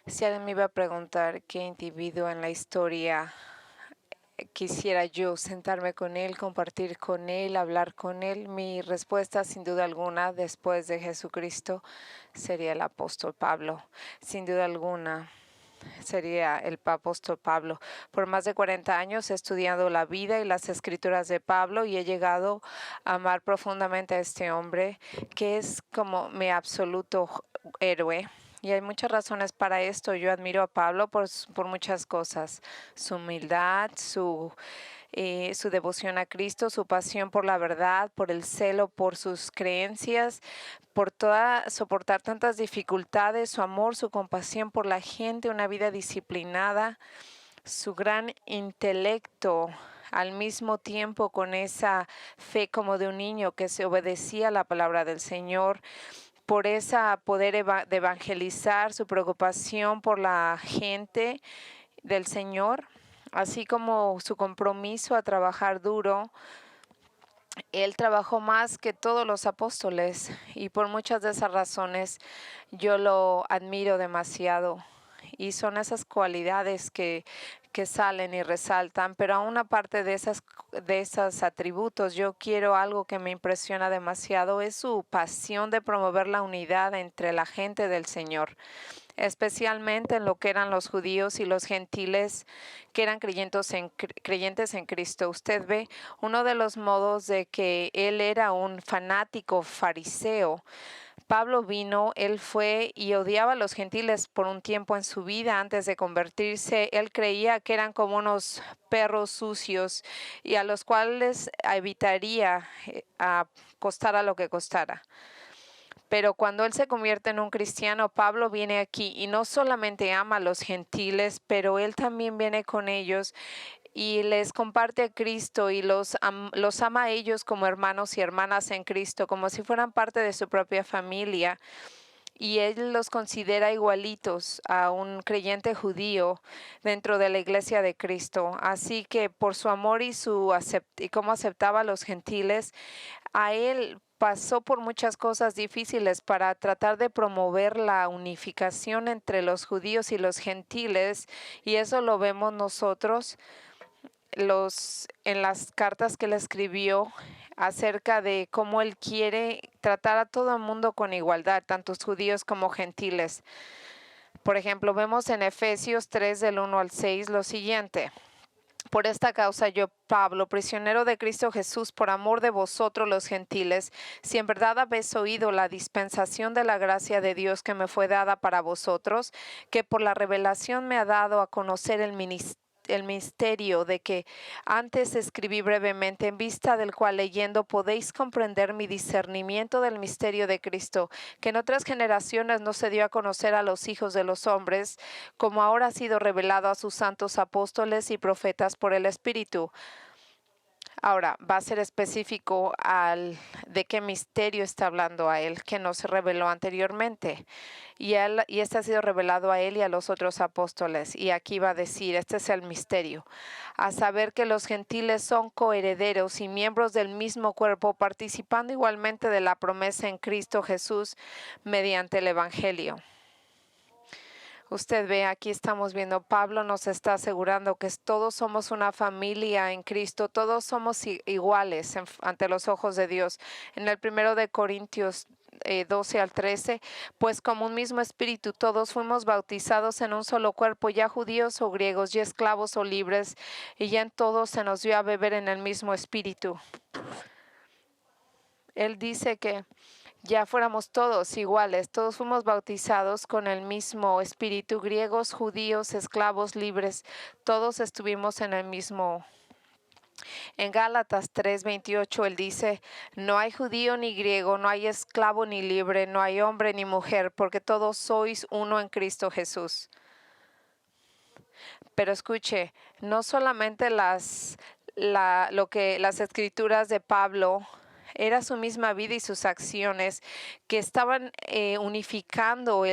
Si alguien me iba a preguntar qué individuo en la historia quisiera yo sentarme con él, compartir con él, hablar con él, mi respuesta sin duda alguna después de Jesucristo sería el apóstol Pablo. Sin duda alguna sería el apóstol Pablo. Por más de 40 años he estudiado la vida y las escrituras de Pablo y he llegado a amar profundamente a este hombre que es como mi absoluto héroe. Y hay muchas razones para esto. Yo admiro a Pablo por muchas cosas. Su humildad, su devoción a Cristo, su pasión por la verdad, por el celo, por sus creencias, por soportar tantas dificultades, su amor, su compasión por la gente, una vida disciplinada, su gran intelecto, al mismo tiempo con esa fe como de un niño que se obedecía a la palabra del Señor, por esa poder de evangelizar, su preocupación por la gente del Señor, así como su compromiso a trabajar duro. Él trabajó más que todos los apóstoles y por muchas de esas razones yo lo admiro demasiado. Y son esas cualidades que salen y resaltan, pero aún aparte de esos atributos, yo quiero algo que me impresiona demasiado, es su pasión de promover la unidad entre la gente del Señor, especialmente en lo que eran los judíos y los gentiles que eran creyentes en Cristo. Usted ve uno de los modos de que él era un fanático fariseo. Pablo vino, él fue y odiaba a los gentiles por un tiempo en su vida antes de convertirse. Él creía que eran como unos perros sucios y a los cuales evitaría costara lo que costara. Pero cuando él se convierte en un cristiano, Pablo viene aquí y no solamente ama a los gentiles, pero él también viene con ellos y les comparte a Cristo y los ama a ellos como hermanos y hermanas en Cristo, como si fueran parte de su propia familia. Y él los considera igualitos a un creyente judío dentro de la iglesia de Cristo. Así que por su amor y cómo aceptaba a los gentiles, a él pasó por muchas cosas difíciles para tratar de promover la unificación entre los judíos y los gentiles, y eso lo vemos nosotros en las cartas que él escribió acerca de cómo él quiere tratar a todo el mundo con igualdad, tanto judíos como gentiles. Por ejemplo, vemos en Efesios 3 del 1 al 6 lo siguiente. Por esta causa yo, Pablo, prisionero de Cristo Jesús, por amor de vosotros los gentiles, si en verdad habéis oído la dispensación de la gracia de Dios que me fue dada para vosotros, que por la revelación me ha dado a conocer el misterio de que antes escribí brevemente, en vista del cual leyendo podéis comprender mi discernimiento del misterio de Cristo, que en otras generaciones no se dio a conocer a los hijos de los hombres, como ahora ha sido revelado a sus santos apóstoles y profetas por el Espíritu. Ahora, va a ser específico de qué misterio está hablando a él, que no se reveló anteriormente. Y este ha sido revelado a él y a los otros apóstoles. Y aquí va a decir, este es el misterio, a saber que los gentiles son coherederos y miembros del mismo cuerpo, participando igualmente de la promesa en Cristo Jesús mediante el Evangelio. Usted ve, aquí estamos viendo, Pablo nos está asegurando que todos somos una familia en Cristo, todos somos iguales ante los ojos de Dios. En el 1 de Corintios 12 al 13, pues como un mismo espíritu todos fuimos bautizados en un solo cuerpo, ya judíos o griegos, ya esclavos o libres, y ya en todos se nos dio a beber en el mismo espíritu. Él dice que ya fuéramos todos iguales, todos fuimos bautizados con el mismo espíritu, griegos, judíos, esclavos, libres, todos estuvimos en el mismo. En Gálatas 3:28 él dice, no hay judío ni griego, no hay esclavo ni libre, no hay hombre ni mujer, porque todos sois uno en Cristo Jesús. Pero escuche, no solamente las escrituras de Pablo, era su misma vida y sus acciones que estaban unificando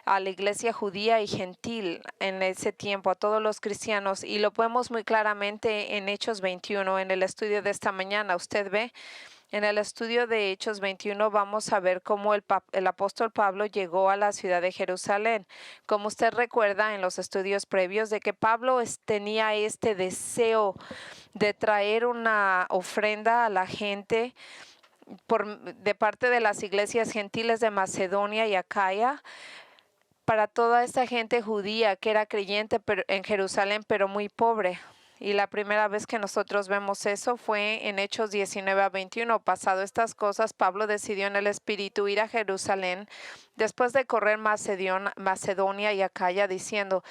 a la iglesia judía y gentil en ese tiempo, a todos los cristianos, y lo vemos muy claramente en Hechos 21, en el estudio de esta mañana. Usted ve En el estudio de Hechos 21 vamos a ver cómo el apóstol Pablo llegó a la ciudad de Jerusalén. Como usted recuerda en los estudios previos de que Pablo tenía este deseo de traer una ofrenda a la gente de parte de las iglesias gentiles de Macedonia y Acaya, para toda esta gente judía que era creyente en Jerusalén, pero muy pobre. Y la primera vez que nosotros vemos eso fue en Hechos 19-21. Pasado estas cosas, Pablo decidió en el Espíritu ir a Jerusalén después de correr Macedonia y Acaya, diciendo,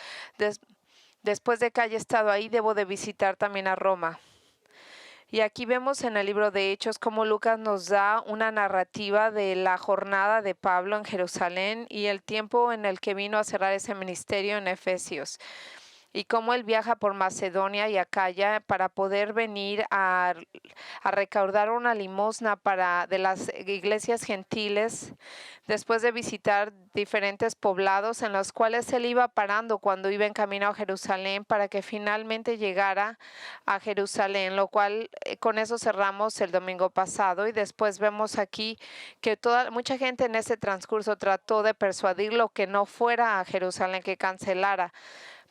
después de que haya estado ahí, debo de visitar también a Roma. Y aquí vemos en el libro de Hechos cómo Lucas nos da una narrativa de la jornada de Pablo en Jerusalén y el tiempo en el que vino a cerrar ese ministerio en Efesios. Y cómo él viaja por Macedonia y Acaya para poder venir a recaudar una limosna de las iglesias gentiles, después de visitar diferentes poblados en los cuales él iba parando cuando iba en camino a Jerusalén para que finalmente llegara a Jerusalén, lo cual con eso cerramos el domingo pasado. Y después vemos aquí que mucha gente en ese transcurso trató de persuadirlo que no fuera a Jerusalén, que cancelara,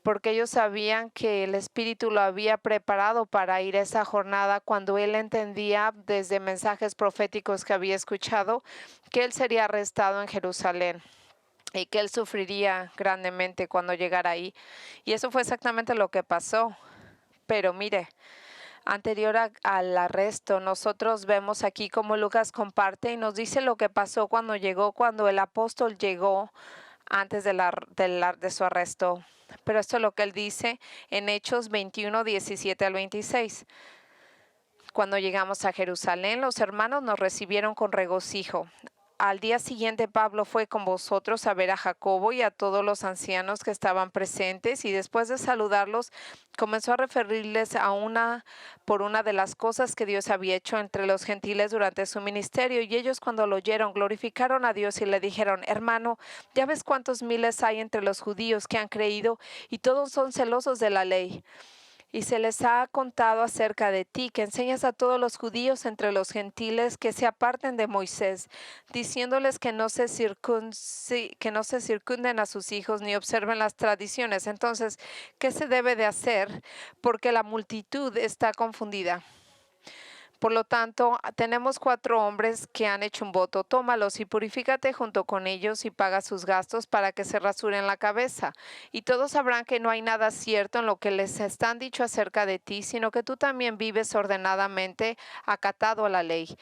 porque ellos sabían que el Espíritu lo había preparado para ir a esa jornada cuando él entendía desde mensajes proféticos que había escuchado que él sería arrestado en Jerusalén y que él sufriría grandemente cuando llegara ahí. Y eso fue exactamente lo que pasó. Pero mire, anterior al arresto, nosotros vemos aquí cómo Lucas comparte y nos dice lo que pasó cuando el apóstol llegó antes de su arresto. Pero esto es lo que él dice en Hechos 21, 17 al 26. Cuando llegamos a Jerusalén, los hermanos nos recibieron con regocijo. Al día siguiente Pablo fue con vosotros a ver a Jacobo y a todos los ancianos que estaban presentes, y después de saludarlos comenzó a referirles por una de las cosas que Dios había hecho entre los gentiles durante su ministerio. Y ellos, cuando lo oyeron, glorificaron a Dios y le dijeron: hermano, ya ves cuántos miles hay entre los judíos que han creído, y todos son celosos de la ley. Y se les ha contado acerca de ti, que enseñas a todos los judíos entre los gentiles que se aparten de Moisés, diciéndoles que no se circunden a sus hijos ni observen las tradiciones. Entonces, ¿qué se debe de hacer? Porque la multitud está confundida. Por lo tanto, tenemos 4 hombres que han hecho un voto. Tómalos y purifícate junto con ellos y paga sus gastos para que se rasuren la cabeza. Y todos sabrán que no hay nada cierto en lo que les están dicho acerca de ti, sino que tú también vives ordenadamente, acatado a la ley.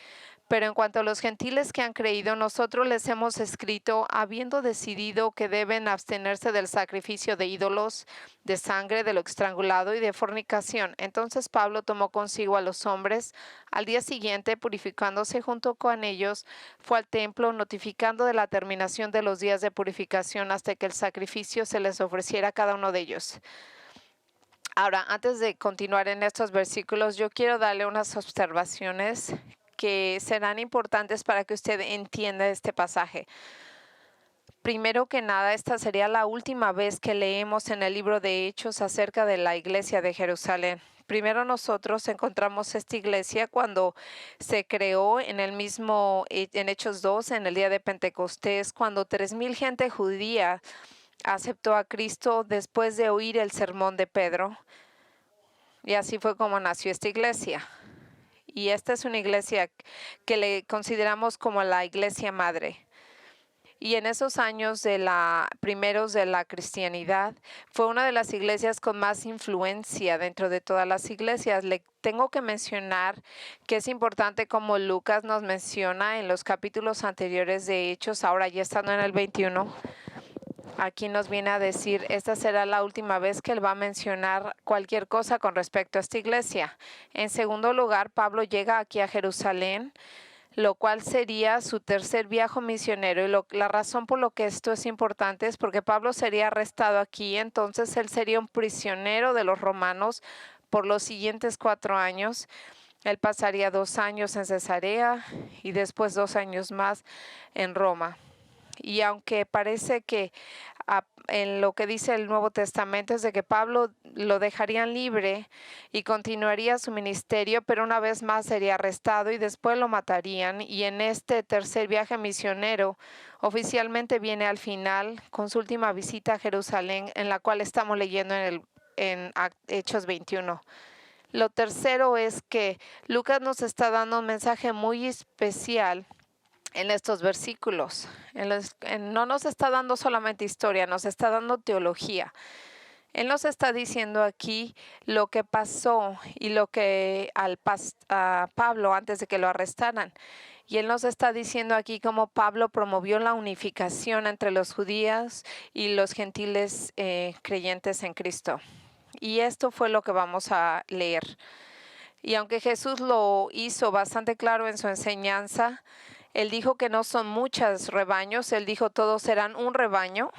Pero en cuanto a los gentiles que han creído, nosotros les hemos escrito, habiendo decidido que deben abstenerse del sacrificio de ídolos, de sangre, de lo estrangulado y de fornicación. Entonces Pablo tomó consigo a los hombres. Al día siguiente, purificándose junto con ellos, fue al templo, notificando de la terminación de los días de purificación hasta que el sacrificio se les ofreciera a cada uno de ellos. Ahora, antes de continuar en estos versículos, yo quiero darle unas observaciones que serán importantes para que usted entienda este pasaje. Primero que nada, esta sería la última vez que leemos en el libro de Hechos acerca de la iglesia de Jerusalén. Primero nosotros encontramos esta iglesia cuando se creó en Hechos 2, en el día de Pentecostés, cuando 3,000 gente judía aceptó a Cristo después de oír el sermón de Pedro. Y así fue como nació esta iglesia. Y esta es una iglesia que le consideramos como la iglesia madre. Y en esos años primeros de la cristianidad, fue una de las iglesias con más influencia dentro de todas las iglesias. Le tengo que mencionar que es importante, como Lucas nos menciona en los capítulos anteriores de Hechos, ahora ya estando en el 21, aquí nos viene a decir, esta será la última vez que él va a mencionar cualquier cosa con respecto a esta iglesia. En segundo lugar, Pablo llega aquí a Jerusalén, lo cual sería su tercer viaje misionero. Y la razón por lo que esto es importante es porque Pablo sería arrestado aquí, entonces él sería un prisionero de los romanos por los siguientes 4 años. Él pasaría 2 años en Cesarea y después 2 años más en Roma. Y aunque parece que en lo que dice el Nuevo Testamento es de que Pablo lo dejarían libre y continuaría su ministerio, pero una vez más sería arrestado y después lo matarían. Y en este tercer viaje misionero oficialmente viene al final con su última visita a Jerusalén, en la cual estamos leyendo en Hechos 21. Lo tercero es que Lucas nos está dando un mensaje muy especial en estos versículos. No nos está dando solamente historia, nos está dando teología. Él nos está diciendo aquí lo que pasó y lo que a Pablo antes de que lo arrestaran. Y él nos está diciendo aquí cómo Pablo promovió la unificación entre los judíos y los gentiles creyentes en Cristo. Y esto fue lo que vamos a leer. Y aunque Jesús lo hizo bastante claro en su enseñanza, él dijo que no son muchos rebaños, él dijo todos serán un rebaño.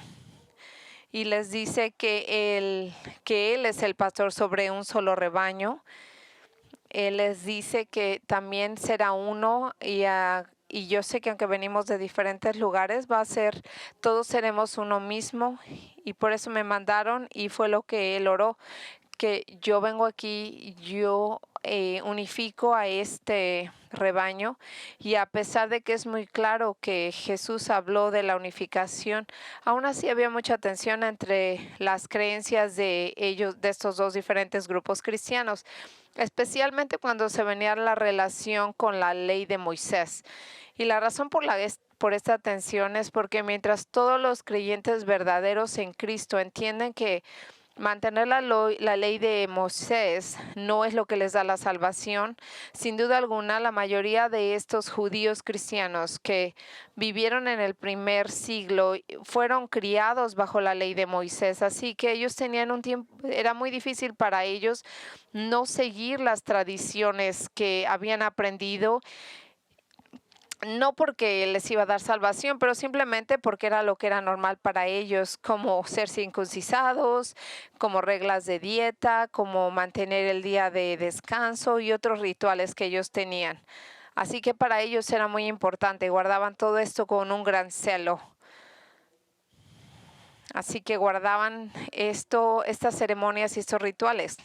Y les dice que él es el pastor sobre un solo rebaño. Él les dice que también será uno y yo sé que aunque venimos de diferentes lugares, todos seremos uno mismo. Y por eso me mandaron y fue lo que él oró, que yo vengo aquí, yo unifico a este rebaño, y a pesar de que es muy claro que Jesús habló de la unificación, aún así había mucha tensión entre las creencias de ellos, de estos dos diferentes grupos cristianos, especialmente cuando se venía la relación con la ley de Moisés. Y la razón por esta tensión es porque mientras todos los creyentes verdaderos en Cristo entienden que mantener la ley de Moisés no es lo que les da la salvación, sin duda alguna, la mayoría de estos judíos cristianos que vivieron en el primer siglo fueron criados bajo la ley de Moisés, así que ellos tenían un tiempo, era muy difícil para ellos no seguir las tradiciones que habían aprendido, no porque les iba a dar salvación, pero simplemente porque era lo que era normal para ellos, como ser circuncisados, como reglas de dieta, como mantener el día de descanso y otros rituales que ellos tenían. Así que para ellos era muy importante, guardaban todo esto con un gran celo. Así que guardaban estas ceremonias y estos rituales.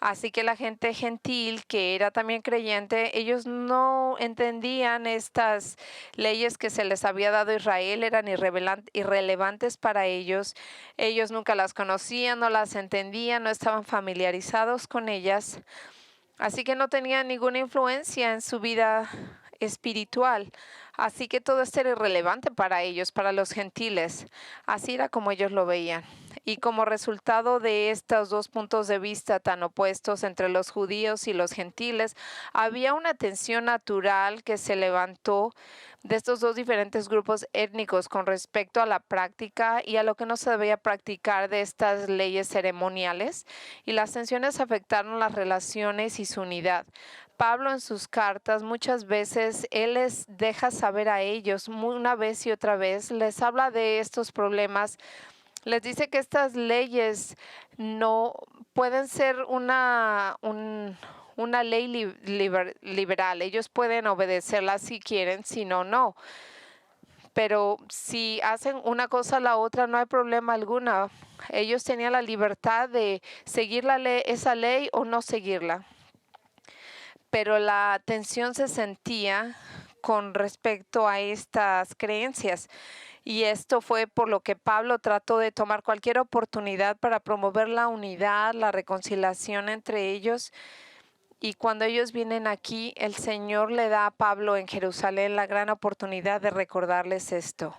Así que la gente gentil que era también creyente, ellos no entendían estas leyes que se les había dado a Israel, eran irrelevantes para ellos. Ellos nunca las conocían, no las entendían, no estaban familiarizados con ellas. Así que no tenían ninguna influencia en su vida espiritual. Así que todo esto era irrelevante para ellos, para los gentiles. Así era como ellos lo veían. Y como resultado de estos dos puntos de vista tan opuestos entre los judíos y los gentiles, había una tensión natural que se levantó de estos dos diferentes grupos étnicos con respecto a la práctica y a lo que no se debía practicar de estas leyes ceremoniales, y las tensiones afectaron las relaciones y su unidad. Pablo en sus cartas muchas veces él les deja saber a ellos una vez y otra vez, les habla de estos problemas, les dice que estas leyes no pueden ser una ley liberal. Ellos pueden obedecerla si quieren, si no, no. Pero si hacen una cosa a la otra, no hay problema alguna. Ellos tenían la libertad de seguir esa ley o no seguirla. Pero la tensión se sentía con respecto a estas creencias. Y esto fue por lo que Pablo trató de tomar cualquier oportunidad para promover la unidad, la reconciliación entre ellos. Y cuando ellos vienen aquí, el Señor le da a Pablo en Jerusalén la gran oportunidad de recordarles esto.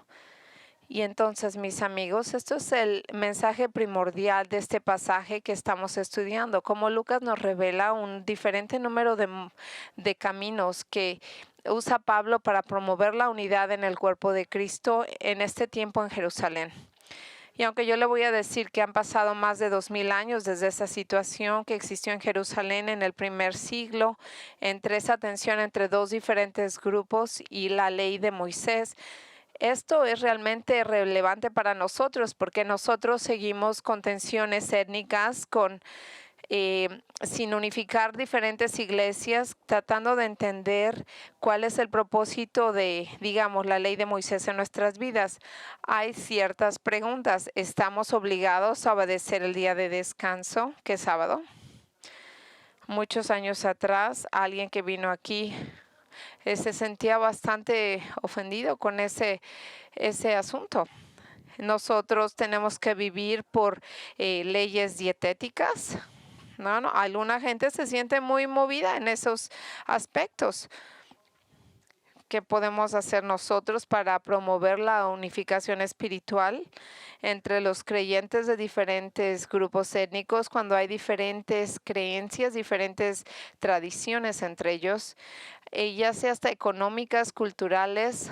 Y entonces, mis amigos, esto es el mensaje primordial de este pasaje que estamos estudiando, como Lucas nos revela un diferente número de caminos que usa Pablo para promover la unidad en el cuerpo de Cristo en este tiempo en Jerusalén. Y aunque yo le voy a decir que han pasado más de 2000 años desde esa situación que existió en Jerusalén en el primer siglo, entre esa tensión entre dos diferentes grupos y la ley de Moisés, esto es realmente relevante para nosotros porque nosotros seguimos con tensiones étnicas, con sin unificar diferentes iglesias, tratando de entender cuál es el propósito de, digamos, la ley de Moisés en nuestras vidas. Hay ciertas preguntas. ¿Estamos obligados a obedecer el día de descanso, que es sábado? Muchos años atrás, alguien que vino aquí se sentía bastante ofendido con ese asunto. Nosotros tenemos que vivir por leyes dietéticas. No, alguna gente se siente muy movida en esos aspectos. ¿Qué podemos hacer nosotros para promover la unificación espiritual entre los creyentes de diferentes grupos étnicos cuando hay diferentes creencias, diferentes tradiciones entre ellos, ya sea hasta económicas, culturales?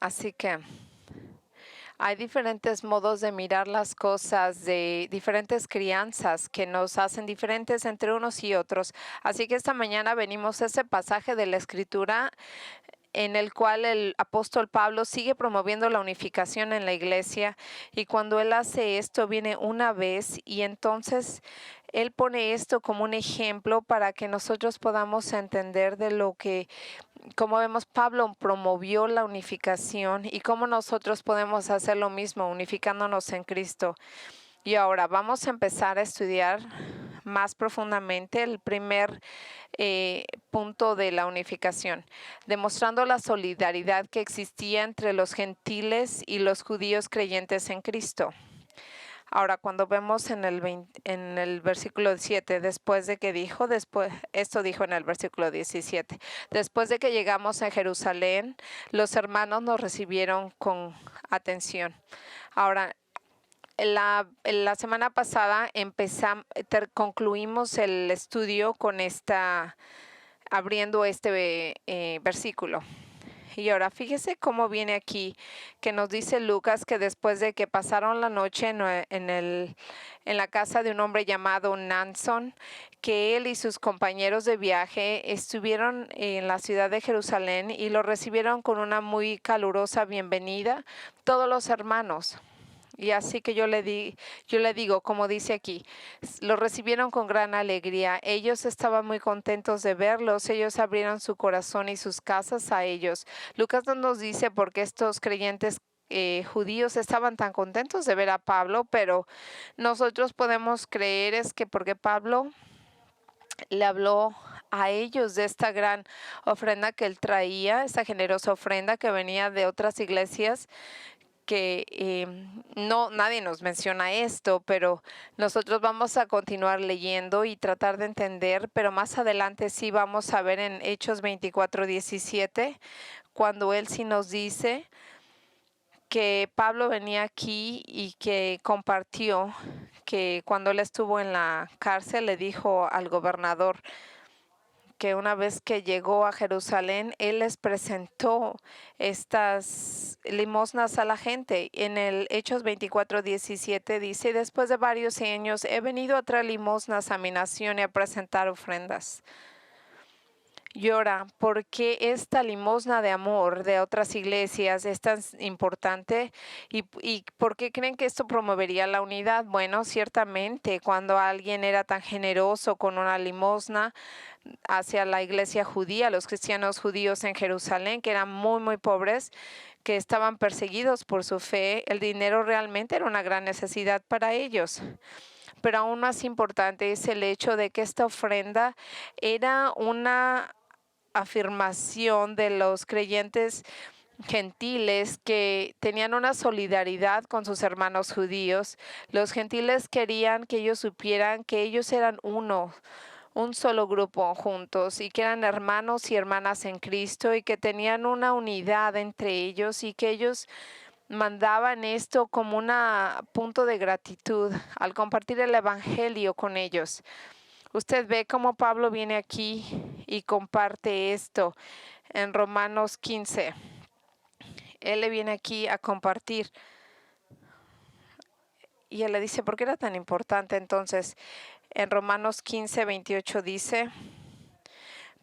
Así que hay diferentes modos de mirar las cosas, de diferentes crianzas que nos hacen diferentes entre unos y otros. Así que esta mañana venimos a ese pasaje de la Escritura en el cual el apóstol Pablo sigue promoviendo la unificación en la iglesia, y cuando él hace esto viene una vez y entonces él pone esto como un ejemplo para que nosotros podamos entender de lo que, como vemos, Pablo promovió la unificación y cómo nosotros podemos hacer lo mismo unificándonos en Cristo. Y ahora vamos a empezar a estudiar más profundamente el primer punto de la unificación, demostrando la solidaridad que existía entre los gentiles y los judíos creyentes en Cristo. Ahora, cuando vemos en el versículo 7, esto dijo en el versículo 17, después de que llegamos a Jerusalén, los hermanos nos recibieron con atención. Ahora, la semana pasada concluimos el estudio con abriendo este versículo. Y ahora fíjese cómo viene aquí, que nos dice Lucas que después de que pasaron la noche en la casa de un hombre llamado Mnason, que él y sus compañeros de viaje estuvieron en la ciudad de Jerusalén y lo recibieron con una muy calurosa bienvenida todos los hermanos. Y así que yo le digo, como dice aquí, lo recibieron con gran alegría. Ellos estaban muy contentos de verlos. Ellos abrieron su corazón y sus casas a ellos. Lucas no nos dice por qué estos creyentes judíos estaban tan contentos de ver a Pablo, pero nosotros podemos creer es que porque Pablo le habló a ellos de esta gran ofrenda que él traía, esta generosa ofrenda que venía de otras iglesias, que nadie nos menciona esto, pero nosotros vamos a continuar leyendo y tratar de entender, pero más adelante sí vamos a ver en Hechos 24:17, cuando él sí nos dice que Pablo venía aquí y que compartió que cuando él estuvo en la cárcel le dijo al gobernador que una vez que llegó a Jerusalén, él les presentó estas limosnas a la gente. En el Hechos 24:17 dice, después de varios años he venido a traer limosnas a mi nación y a presentar ofrendas. Y ahora, ¿por qué esta limosna de amor de otras iglesias es tan importante? ¿Y por qué creen que esto promovería la unidad? Bueno, ciertamente, cuando alguien era tan generoso con una limosna hacia la iglesia judía, los cristianos judíos en Jerusalén, que eran muy, muy pobres, que estaban perseguidos por su fe, el dinero realmente era una gran necesidad para ellos. Pero aún más importante es el hecho de que esta ofrenda era una afirmación de los creyentes gentiles que tenían una solidaridad con sus hermanos judíos. Los gentiles querían que ellos supieran que ellos eran un solo grupo juntos, y que eran hermanos y hermanas en Cristo, y que tenían una unidad entre ellos, y que ellos mandaban esto como un punto de gratitud al compartir el evangelio con ellos. Usted ve cómo Pablo viene aquí y comparte esto en Romanos 15. Él le viene aquí a compartir y él le dice, ¿por qué era tan importante? Entonces, en Romanos 15:28 dice,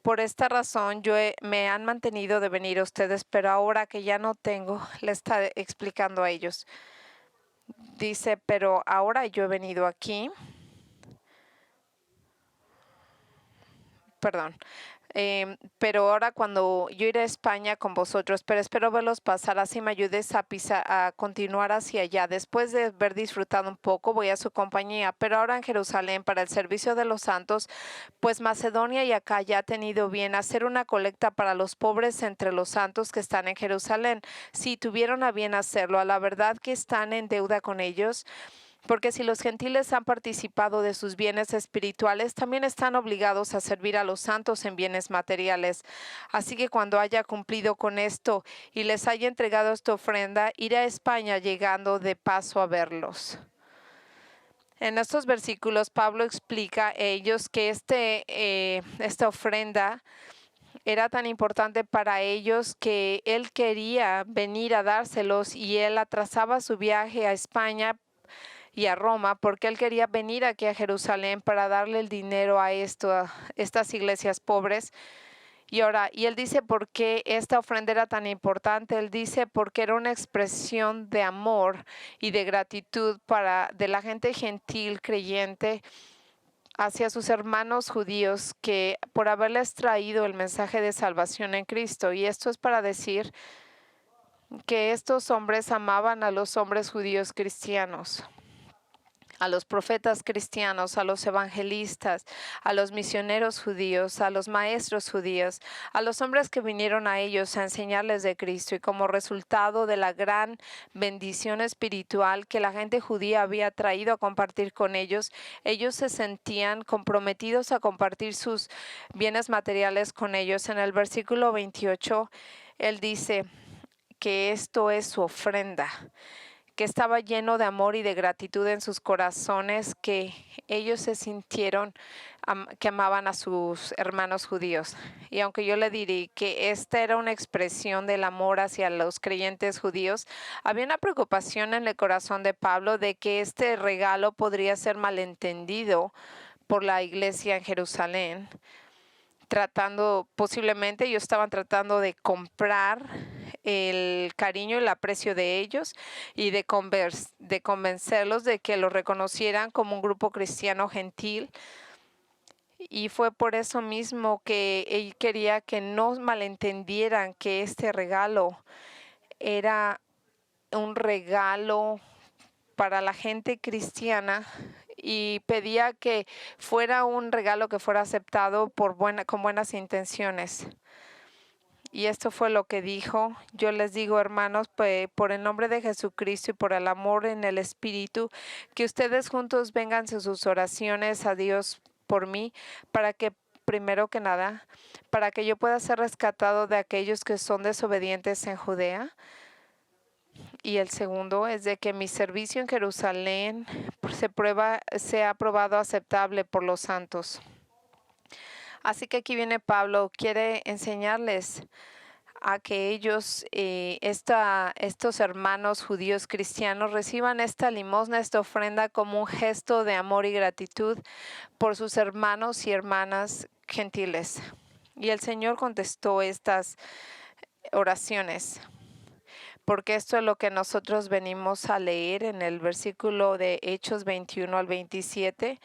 por esta razón me han mantenido de venir a ustedes, pero ahora que ya no tengo, le está explicando a ellos. dice, pero ahora yo he venido aquí. Perdón. Pero ahora cuando yo iré a España con vosotros, pero espero verlos pasar, así me ayudes a continuar hacia allá. Después de haber disfrutado un poco, voy a su compañía, pero ahora en Jerusalén para el servicio de los santos, pues Macedonia y Acaya ha tenido bien hacer una colecta para los pobres entre los santos que están en Jerusalén. Si tuvieron a bien hacerlo, a la verdad que están en deuda con ellos. Porque si los gentiles han participado de sus bienes espirituales, también están obligados a servir a los santos en bienes materiales. Así que cuando haya cumplido con esto y les haya entregado esta ofrenda, iré a España llegando de paso a verlos. En estos versículos, Pablo explica a ellos que esta ofrenda era tan importante para ellos que él quería venir a dárselos y él atrasaba su viaje a España y a Roma, porque él quería venir aquí a Jerusalén para darle el dinero a estas iglesias pobres. Y él dice por qué esta ofrenda era tan importante. Él dice porque era una expresión de amor y de gratitud de la gente gentil creyente hacia sus hermanos judíos, que por haberles traído el mensaje de salvación en Cristo. Y esto es para decir que estos hombres amaban a los hombres judíos cristianos, a los profetas cristianos, a los evangelistas, a los misioneros judíos, a los maestros judíos, a los hombres que vinieron a ellos a enseñarles de Cristo, y como resultado de la gran bendición espiritual que la gente judía había traído a compartir con ellos, ellos se sentían comprometidos a compartir sus bienes materiales con ellos. En el versículo 28, él dice que esto es su ofrenda, que estaba lleno de amor y de gratitud en sus corazones, que ellos se sintieron que amaban a sus hermanos judíos. Y aunque yo le diré que esta era una expresión del amor hacia los creyentes judíos, había una preocupación en el corazón de Pablo de que este regalo podría ser malentendido por la iglesia en Jerusalén. Posiblemente ellos estaban tratando de comprar el cariño y el aprecio de ellos y de convencerlos de que lo reconocieran como un grupo cristiano gentil. Y fue por eso mismo que él quería que no malentendieran que este regalo era un regalo para la gente cristiana, y pedía que fuera un regalo que fuera aceptado con buenas intenciones. Y esto fue lo que dijo: yo les digo, hermanos, por el nombre de Jesucristo y por el amor en el Espíritu, que ustedes juntos vengan sus oraciones a Dios por mí, para que, primero que nada, para que yo pueda ser rescatado de aquellos que son desobedientes en Judea. Y el segundo es de que mi servicio en Jerusalén sea probado aceptable por los santos. Así que aquí viene Pablo, quiere enseñarles a que ellos, estos hermanos judíos cristianos, reciban esta limosna, esta ofrenda, como un gesto de amor y gratitud por sus hermanos y hermanas gentiles. Y el Señor contestó estas oraciones, porque esto es lo que nosotros venimos a leer en el versículo de Hechos 21 al 27,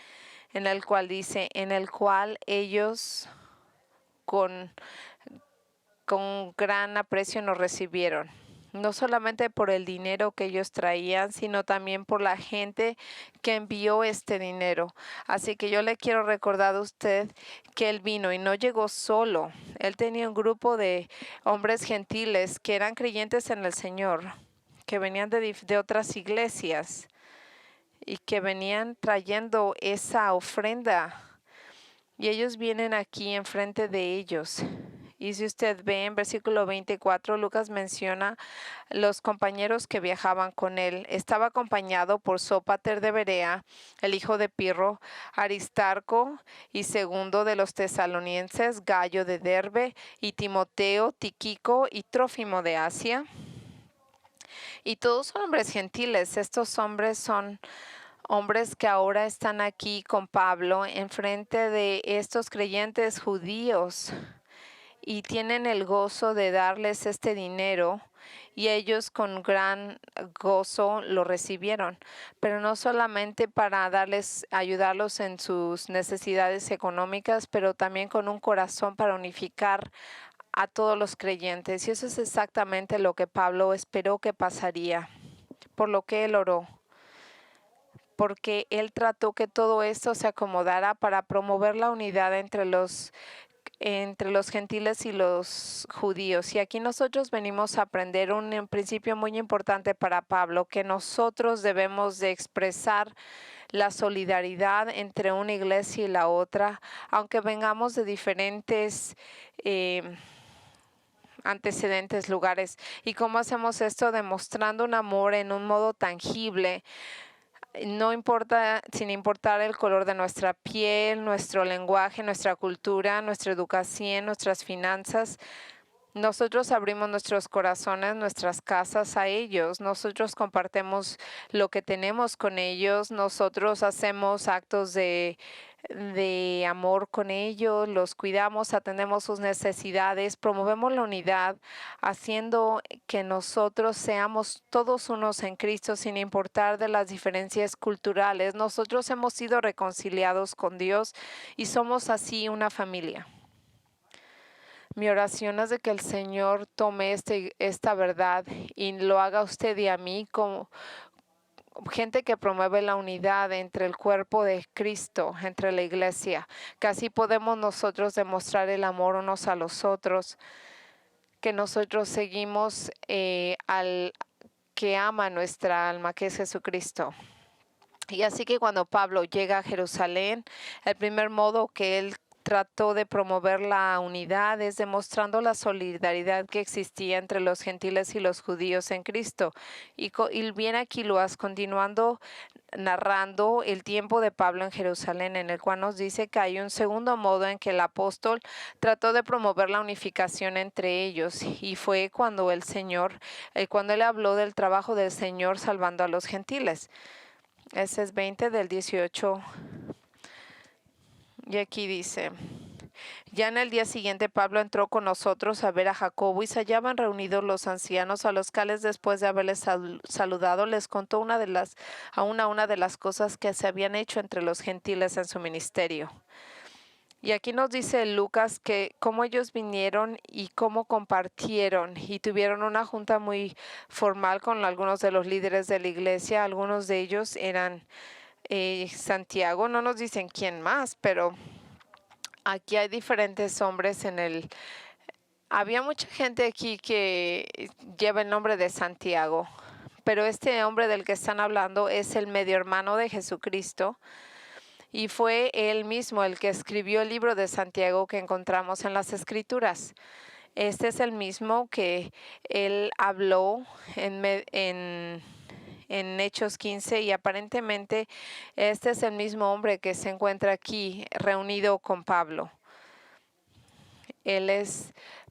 en el cual dice, en el cual ellos con gran aprecio nos recibieron, no solamente por el dinero que ellos traían, sino también por la gente que envió este dinero. Así que yo le quiero recordar a usted que él vino y no llegó solo. Él tenía un grupo de hombres gentiles que eran creyentes en el Señor, que venían de otras iglesias y que venían trayendo esa ofrenda. Y ellos vienen aquí enfrente de ellos. Y si usted ve en versículo 24, Lucas menciona los compañeros que viajaban con él. Estaba acompañado por Sópater de Berea, el hijo de Pirro, Aristarco y Segundo de los tesalonicenses, Gallo de Derbe, y Timoteo, Tíquico y Trófimo de Asia. Y todos son hombres gentiles. Estos hombres son hombres que ahora están aquí con Pablo enfrente de estos creyentes judíos, y tienen el gozo de darles este dinero y ellos con gran gozo lo recibieron, pero no solamente para ayudarlos en sus necesidades económicas, pero también con un corazón para unificar a todos los creyentes. Y eso es exactamente lo que Pablo esperó que pasaría, por lo que él oró, porque él trató que todo esto se acomodara para promover la unidad entre los gentiles y los judíos. Y aquí nosotros venimos a aprender un principio muy importante para Pablo, que nosotros debemos de expresar la solidaridad entre una iglesia y la otra, aunque vengamos de diferentes antecedentes, lugares. ¿Y cómo hacemos esto? Demostrando un amor en un modo tangible, no importa, sin importar el color de nuestra piel, nuestro lenguaje, nuestra cultura, nuestra educación, nuestras finanzas. Nosotros abrimos nuestros corazones, nuestras casas a ellos. Nosotros compartimos lo que tenemos con ellos. Nosotros hacemos actos de amor con ellos, los cuidamos, atendemos sus necesidades, promovemos la unidad, haciendo que nosotros seamos todos unos en Cristo sin importar de las diferencias culturales. Nosotros hemos sido reconciliados con Dios y somos así una familia. Mi oración es de que el Señor tome esta verdad y lo haga a usted y a mí como gente que promueve la unidad entre el cuerpo de Cristo, entre la iglesia, que así podemos nosotros demostrar el amor unos a los otros, que nosotros seguimos al que ama nuestra alma, que es Jesucristo. Y así que cuando Pablo llega a Jerusalén, el primer modo que él trató de promover la unidad es demostrando la solidaridad que existía entre los gentiles y los judíos en Cristo. Y viene aquí Lucas continuando narrando el tiempo de Pablo en Jerusalén, en el cual nos dice que hay un segundo modo en que el apóstol trató de promover la unificación entre ellos, y fue cuando cuando él habló del trabajo del Señor salvando a los gentiles. Ese es 20 del 18. Y aquí dice: ya en el día siguiente Pablo entró con nosotros a ver a Jacobo, y se hallaban reunidos los ancianos, a los cuales después de haberles saludado les contó una de las cosas que se habían hecho entre los gentiles en su ministerio. Y aquí nos dice Lucas que cómo ellos vinieron y cómo compartieron y tuvieron una junta muy formal con algunos de los líderes de la iglesia. Algunos de ellos eran Santiago, no nos dicen quién más, pero aquí hay diferentes hombres había mucha gente aquí que lleva el nombre de Santiago, pero este hombre del que están hablando es el medio hermano de Jesucristo, y fue él mismo el que escribió el libro de Santiago que encontramos en las Escrituras. Este es el mismo que él habló en Hechos 15, y aparentemente este es el mismo hombre que se encuentra aquí reunido con Pablo.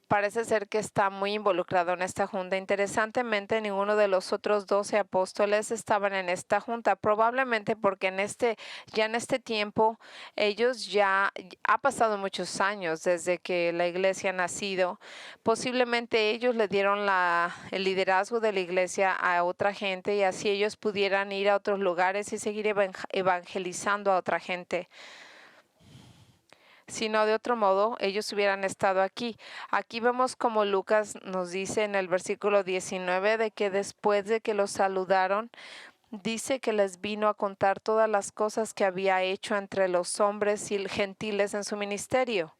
Parece ser que está muy involucrado en esta junta. Interesantemente, ninguno de los otros 12 apóstoles estaban en esta junta, probablemente porque ya en este tiempo ha pasado muchos años desde que la iglesia ha nacido. Posiblemente ellos le dieron el liderazgo de la iglesia a otra gente, y así ellos pudieran ir a otros lugares y seguir evangelizando a otra gente. Sino de otro modo, ellos hubieran estado aquí. Aquí vemos como Lucas nos dice en el versículo 19 de que después de que los saludaron, dice que les vino a contar todas las cosas que había hecho entre los hombres y gentiles en su ministerio.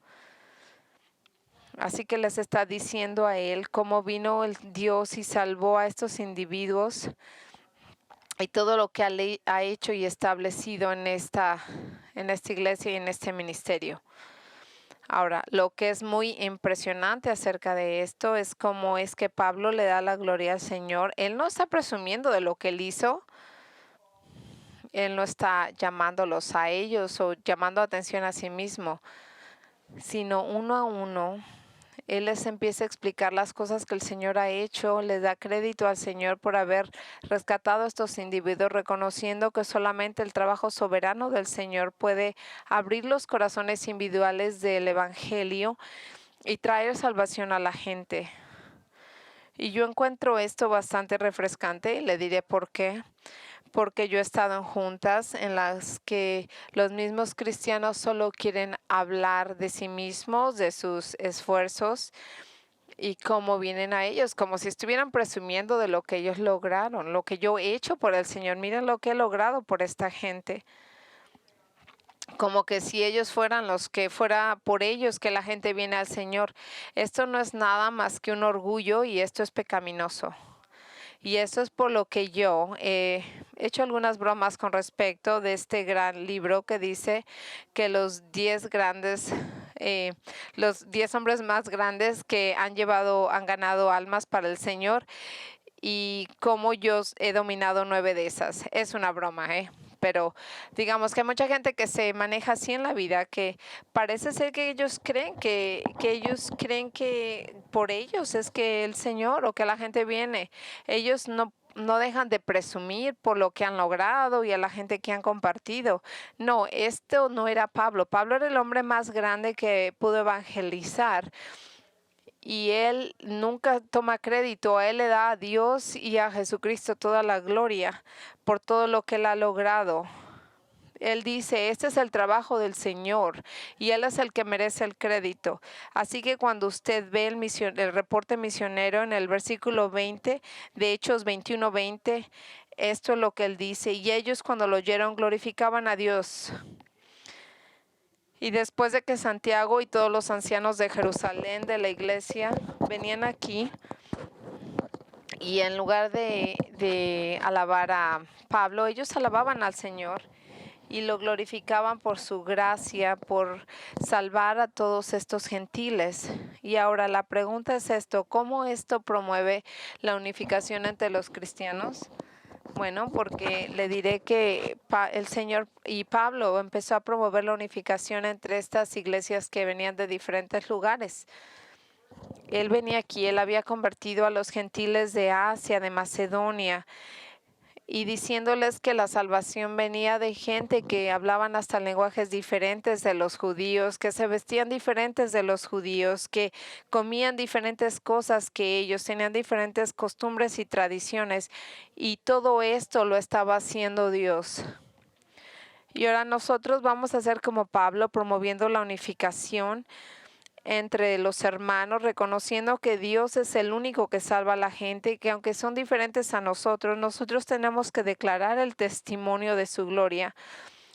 Así que les está diciendo a él cómo vino el Dios y salvó a estos individuos y todo lo que ha hecho y establecido en esta iglesia y en este ministerio. Ahora, lo que es muy impresionante acerca de esto es cómo es que Pablo le da la gloria al Señor. Él no está presumiendo de lo que él hizo. Él no está llamándolos a ellos o llamando atención a sí mismo, sino uno a uno. Él les empieza a explicar las cosas que el Señor ha hecho, les da crédito al Señor por haber rescatado a estos individuos, reconociendo que solamente el trabajo soberano del Señor puede abrir los corazones individuales del Evangelio y traer salvación a la gente. Y yo encuentro esto bastante refrescante, le diré por qué. Porque yo he estado en juntas en las que los mismos cristianos solo quieren hablar de sí mismos, de sus esfuerzos y cómo vienen a ellos, como si estuvieran presumiendo de lo que ellos lograron, lo que yo he hecho por el Señor. Miren lo que he logrado por esta gente. Como que si ellos fueran los que fuera por ellos que la gente viene al Señor. Esto no es nada más que un orgullo y esto es pecaminoso. Y eso es por lo que yo he hecho algunas bromas con respecto de este gran libro que dice que los 10 grandes, los 10 hombres más grandes que han ganado almas para el Señor y cómo yo he dominado 9 de esas. Es una broma, ¿eh? Pero digamos que hay mucha gente que se maneja así en la vida, que parece ser que ellos creen que por ellos es que el Señor o que la gente viene. Ellos no dejan de presumir por lo que han logrado y a la gente que han compartido. No, esto no era Pablo. Pablo era el hombre más grande que pudo evangelizar. Y él nunca toma crédito, a él le da a Dios y a Jesucristo toda la gloria por todo lo que él ha logrado. Él dice, este es el trabajo del Señor y Él es el que merece el crédito. Así que cuando usted ve el reporte misionero en el versículo 20 de Hechos 21:20, esto es lo que Él dice. Y ellos cuando lo oyeron glorificaban a Dios. Y después de que Santiago y todos los ancianos de Jerusalén, de la iglesia, venían aquí y en lugar de alabar a Pablo, ellos alababan al Señor y lo glorificaban por su gracia, por salvar a todos estos gentiles. Y ahora la pregunta es esto, ¿cómo esto promueve la unificación entre los cristianos? Bueno, porque le diré que el Señor y Pablo empezó a promover la unificación entre estas iglesias que venían de diferentes lugares. Él venía aquí, él había convertido a los gentiles de Asia, de Macedonia, y diciéndoles que la salvación venía de gente que hablaban hasta lenguajes diferentes de los judíos, que se vestían diferentes de los judíos, que comían diferentes cosas que ellos, tenían diferentes costumbres y tradiciones, y todo esto lo estaba haciendo Dios. Y ahora nosotros vamos a ser como Pablo, promoviendo la unificación entre los hermanos, reconociendo que Dios es el único que salva a la gente y que aunque son diferentes a nosotros, nosotros tenemos que declarar el testimonio de su gloria.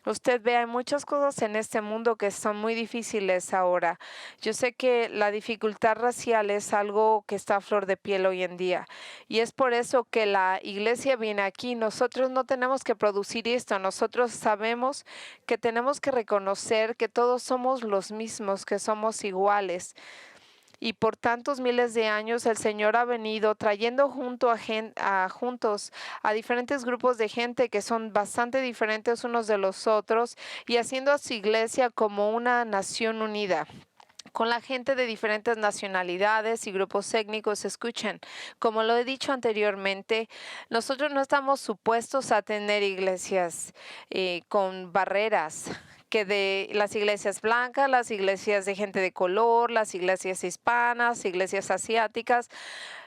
Usted ve, hay muchas cosas en este mundo que son muy difíciles ahora. Yo sé que la dificultad racial es algo que está a flor de piel hoy en día. Y es por eso que la iglesia viene aquí. Nosotros no tenemos que producir esto. Nosotros sabemos que tenemos que reconocer que todos somos los mismos, que somos iguales. Y por tantos miles de años el Señor ha venido trayendo juntos a diferentes grupos de gente que son bastante diferentes unos de los otros y haciendo a su iglesia como una nación unida con la gente de diferentes nacionalidades y grupos étnicos. Escuchen, como lo he dicho anteriormente, nosotros no estamos supuestos a tener iglesias con barreras, que de las iglesias blancas, las iglesias de gente de color, las iglesias hispanas, iglesias asiáticas,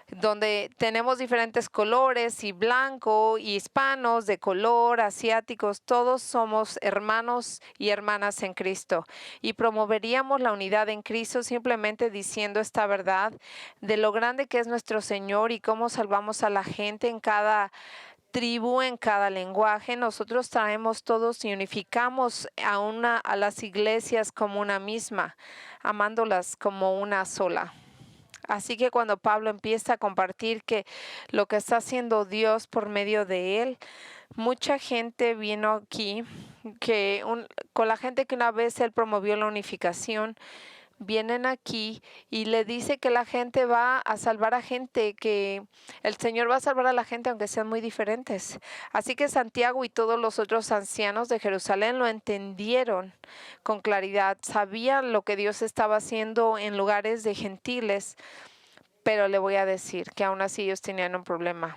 donde tenemos diferentes colores y blanco y hispanos de color, asiáticos, todos somos hermanos y hermanas en Cristo y promoveríamos la unidad en Cristo simplemente diciendo esta verdad de lo grande que es nuestro Señor y cómo salvamos a la gente en cada tribu, en cada lenguaje. Nosotros traemos todos y unificamos a las iglesias como una misma, amándolas como una sola. Así que cuando Pablo empieza a compartir que lo que está haciendo Dios por medio de él, mucha gente vino aquí, con la gente que una vez él promovió la unificación, vienen aquí y le dice que la gente va a salvar a gente, que el Señor va a salvar a la gente aunque sean muy diferentes. Así que Santiago y todos los otros ancianos de Jerusalén lo entendieron con claridad, sabían lo que Dios estaba haciendo en lugares de gentiles, pero le voy a decir que aún así ellos tenían un problema.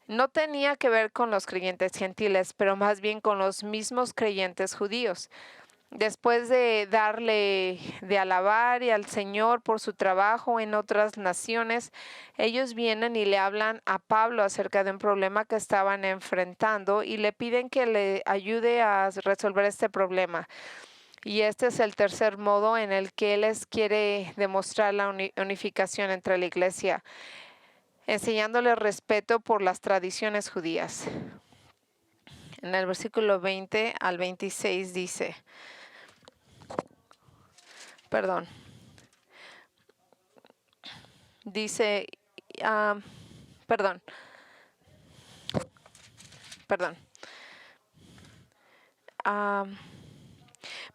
No tenía que ver con los creyentes gentiles, pero más bien con los mismos creyentes judíos. después de alabar y al Señor por su trabajo en otras naciones, ellos vienen y le hablan a Pablo acerca de un problema que estaban enfrentando y le piden que le ayude a resolver este problema. Y este es el tercer modo en el que él les quiere demostrar la unificación entre la iglesia, enseñándole respeto por las tradiciones judías. En el versículo 20 al 26 dice, dice, perdón.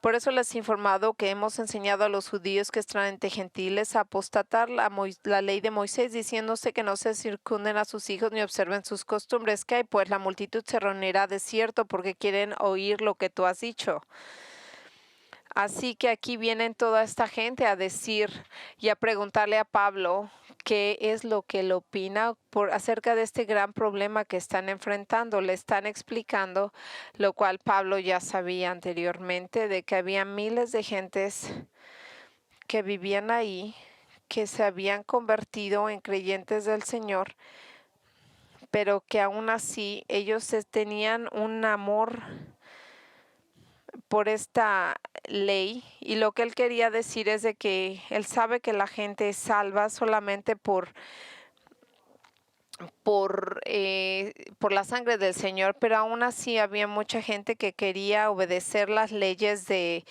Por eso les he informado que hemos enseñado a los judíos que están entre gentiles a apostatar la ley de Moisés, diciéndose que no se circunden a sus hijos ni observen sus costumbres, que hay, pues la multitud se reunirá de cierto porque quieren oír lo que tú has dicho. Así que aquí vienen toda esta gente a decir y a preguntarle a Pablo qué es lo que él opina acerca de este gran problema que están enfrentando. Le están explicando, lo cual Pablo ya sabía anteriormente, de que había miles de gentes que vivían ahí, que se habían convertido en creyentes del Señor, pero que aún así ellos tenían un amor por esta ley, y lo que él quería decir es de que él sabe que la gente es salva solamente por la sangre del Señor, pero aún así había mucha gente que quería obedecer las leyes del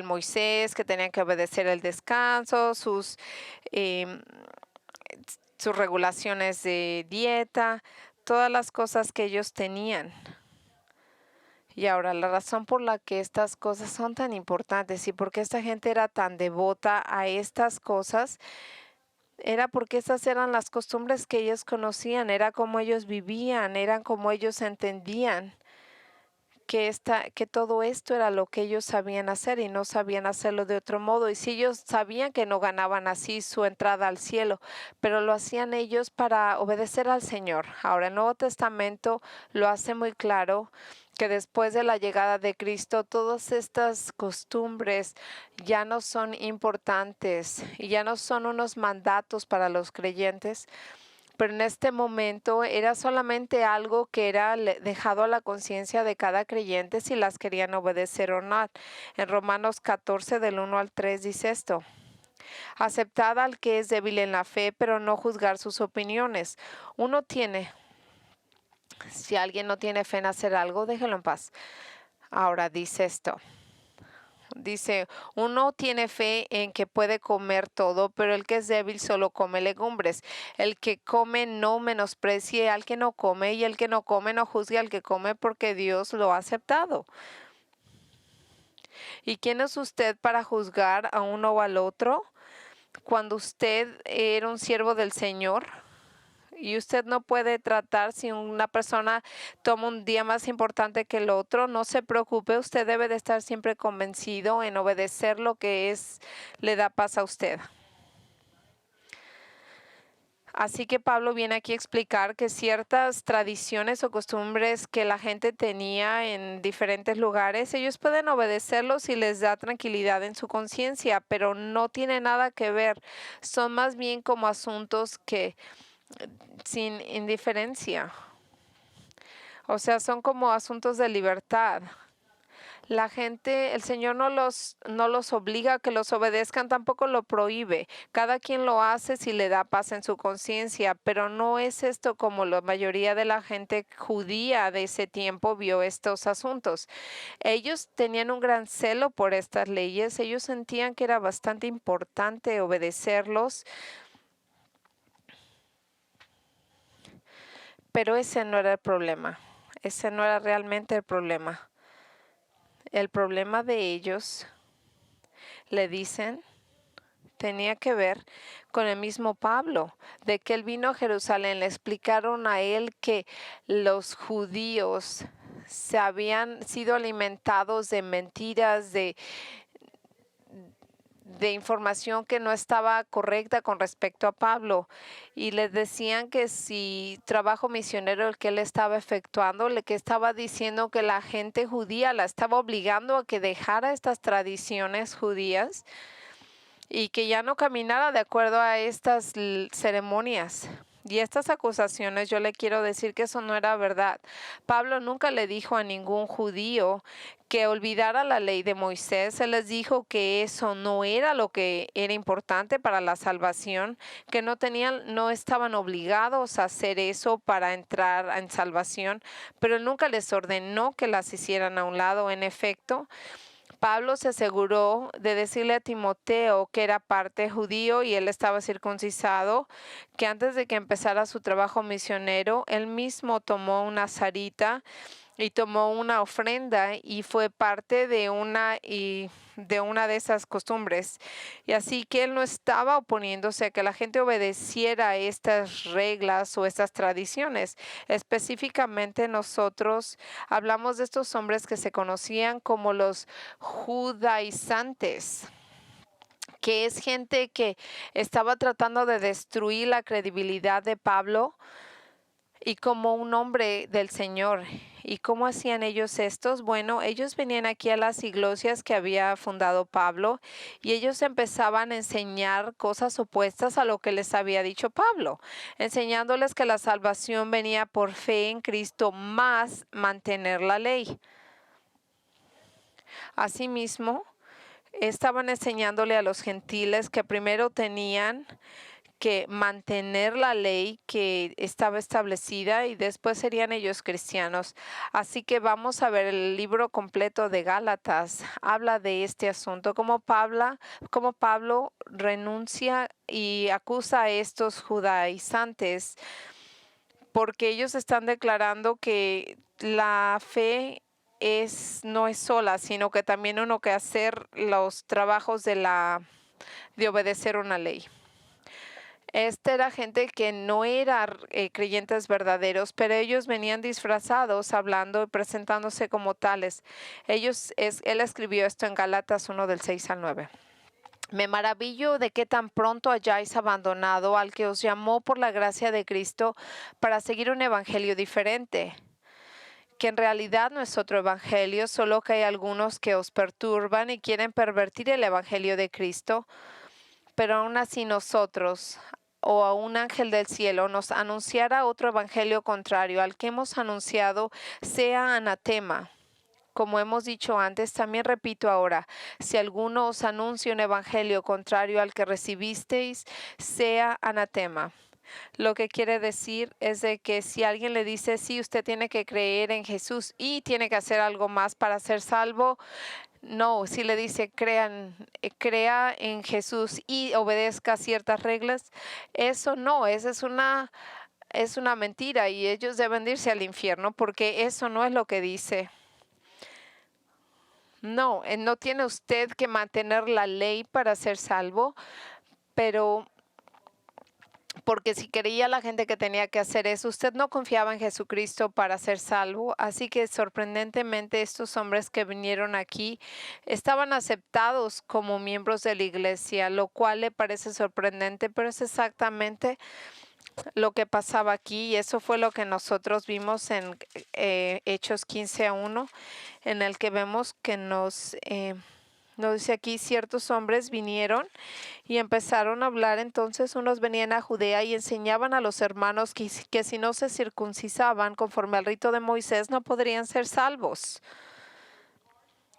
Moisés, que tenían que obedecer el descanso, sus regulaciones de dieta, todas las cosas que ellos tenían. Y ahora, la razón por la que estas cosas son tan importantes y por qué esta gente era tan devota a estas cosas, era porque esas eran las costumbres que ellos conocían, era como ellos vivían, eran como ellos entendían que todo esto era lo que ellos sabían hacer y no sabían hacerlo de otro modo. Y si ellos sabían que no ganaban así su entrada al cielo, pero lo hacían ellos para obedecer al Señor. Ahora, el Nuevo Testamento lo hace muy claro que después de la llegada de Cristo, todas estas costumbres ya no son importantes y ya no son unos mandatos para los creyentes, pero en este momento era solamente algo que era dejado a la conciencia de cada creyente si las querían obedecer o no. En Romanos 14 del 1 al 3 dice esto: aceptad al que es débil en la fe, pero no juzgar sus opiniones. Si alguien no tiene fe en hacer algo, déjelo en paz. Ahora dice esto. Dice, uno tiene fe en que puede comer todo, pero el que es débil solo come legumbres. El que come no menosprecie al que no come, y el que no come no juzgue al que come, porque Dios lo ha aceptado. ¿Y quién es usted para juzgar a uno o al otro? Cuando usted era un siervo del Señor, y usted no puede tratar si una persona toma un día más importante que el otro, no se preocupe, usted debe de estar siempre convencido en obedecer lo que le da paz a usted. Así que Pablo viene aquí a explicar que ciertas tradiciones o costumbres que la gente tenía en diferentes lugares, ellos pueden obedecerlos y les da tranquilidad en su conciencia, pero no tiene nada que ver. Son más bien como asuntos que sin indiferencia. O sea, son como asuntos de libertad. La gente, el Señor no los obliga a que los obedezcan, tampoco lo prohíbe. Cada quien lo hace si le da paz en su conciencia, pero no es esto como la mayoría de la gente judía de ese tiempo vio estos asuntos. Ellos tenían un gran celo por estas leyes, ellos sentían que era bastante importante obedecerlos, pero ese no era el problema. Ese no era realmente el problema. El problema de ellos, le dicen, tenía que ver con el mismo Pablo, de que él vino a Jerusalén. Le explicaron a él que los judíos se habían sido alimentados de mentiras, de de información que no estaba correcta con respecto a Pablo y les decían que si trabajo misionero el que él estaba efectuando, le que estaba diciendo que la gente judía la estaba obligando a que dejara estas tradiciones judías y que ya no caminara de acuerdo a estas ceremonias. Y estas acusaciones, yo le quiero decir que eso no era verdad. Pablo nunca le dijo a ningún judío que olvidara la ley de Moisés. Él les dijo que eso no era lo que era importante para la salvación, que no estaban obligados a hacer eso para entrar en salvación, pero él nunca les ordenó que las hicieran a un lado. En efecto, Pablo se aseguró de decirle a Timoteo que era parte judío y él estaba circuncisado, que antes de que empezara su trabajo misionero, él mismo tomó una zarita y tomó una ofrenda y fue parte de una de esas costumbres. Y así que él no estaba oponiéndose a que la gente obedeciera a estas reglas o estas tradiciones. Específicamente nosotros hablamos de estos hombres que se conocían como los judaizantes, que es gente que estaba tratando de destruir la credibilidad de Pablo y como un hombre del Señor. ¿Y cómo hacían ellos estos? Bueno, ellos venían aquí a las iglesias que había fundado Pablo y ellos empezaban a enseñar cosas opuestas a lo que les había dicho Pablo, enseñándoles que la salvación venía por fe en Cristo más mantener la ley. Asimismo, estaban enseñándole a los gentiles que primero tenían que mantener la ley que estaba establecida y después serían ellos cristianos. Así que vamos a ver el libro completo de Gálatas. Habla de este asunto, cómo Pablo renuncia y acusa a estos judaizantes porque ellos están declarando que la fe no es sola, sino que también uno que hacer los trabajos de obedecer una ley. Esta era gente que no eran creyentes verdaderos, pero ellos venían disfrazados, hablando y presentándose como tales. Él escribió esto en Gálatas 1 del 6 al 9. Me maravillo de que tan pronto hayáis abandonado al que os llamó por la gracia de Cristo para seguir un evangelio diferente, que en realidad no es otro evangelio, solo que hay algunos que os perturban y quieren pervertir el evangelio de Cristo. Pero aún así nosotros, o a un ángel del cielo, nos anunciara otro evangelio contrario al que hemos anunciado, sea anatema. Como hemos dicho antes, también repito ahora, si alguno os anuncia un evangelio contrario al que recibisteis, sea anatema. Lo que quiere decir es de que si alguien le dice, sí, usted tiene que creer en Jesús y tiene que hacer algo más para ser salvo, no, si le dice crea en Jesús y obedezca ciertas reglas, eso no, esa es una mentira y ellos deben irse al infierno porque eso no es lo que dice. No, no tiene usted que mantener la ley para ser salvo, pero porque si creía la gente que tenía que hacer eso, usted no confiaba en Jesucristo para ser salvo. Así que sorprendentemente estos hombres que vinieron aquí estaban aceptados como miembros de la iglesia, lo cual le parece sorprendente, pero es exactamente lo que pasaba aquí y eso fue lo que nosotros vimos en Hechos 15:1, en el que vemos que nos dice aquí, ciertos hombres vinieron y empezaron a hablar. Entonces unos venían a Judea y enseñaban a los hermanos que si no se circuncisaban conforme al rito de Moisés no podrían ser salvos.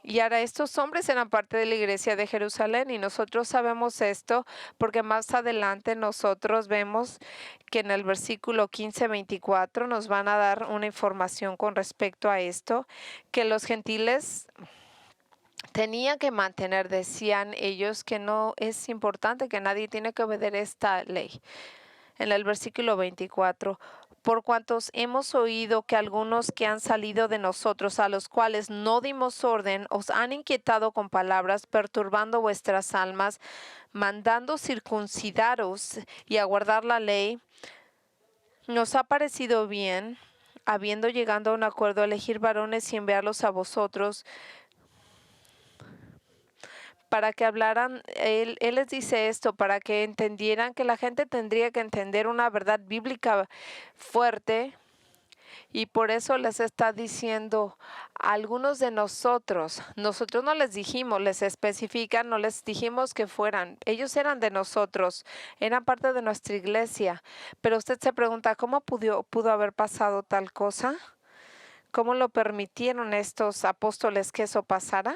Y ahora estos hombres eran parte de la iglesia de Jerusalén y nosotros sabemos esto porque más adelante nosotros vemos que en el versículo 15-24 nos van a dar una información con respecto a esto, que los gentiles tenían que mantener, decían ellos, que no es importante, que nadie tiene que obedecer esta ley. En el versículo 24, por cuantos hemos oído que algunos que han salido de nosotros, a los cuales no dimos orden, os han inquietado con palabras, perturbando vuestras almas, mandando circuncidaros y aguardar la ley, nos ha parecido bien, habiendo llegado a un acuerdo, elegir varones y enviarlos a vosotros, para que hablaran, él les dice esto, para que entendieran que la gente tendría que entender una verdad bíblica fuerte. Y por eso les está diciendo a algunos de nosotros no les dijimos, les especifican, no les dijimos que fueran. Ellos eran de nosotros, eran parte de nuestra iglesia. Pero usted se pregunta, ¿cómo pudo haber pasado tal cosa? ¿Cómo lo permitieron estos apóstoles que eso pasara?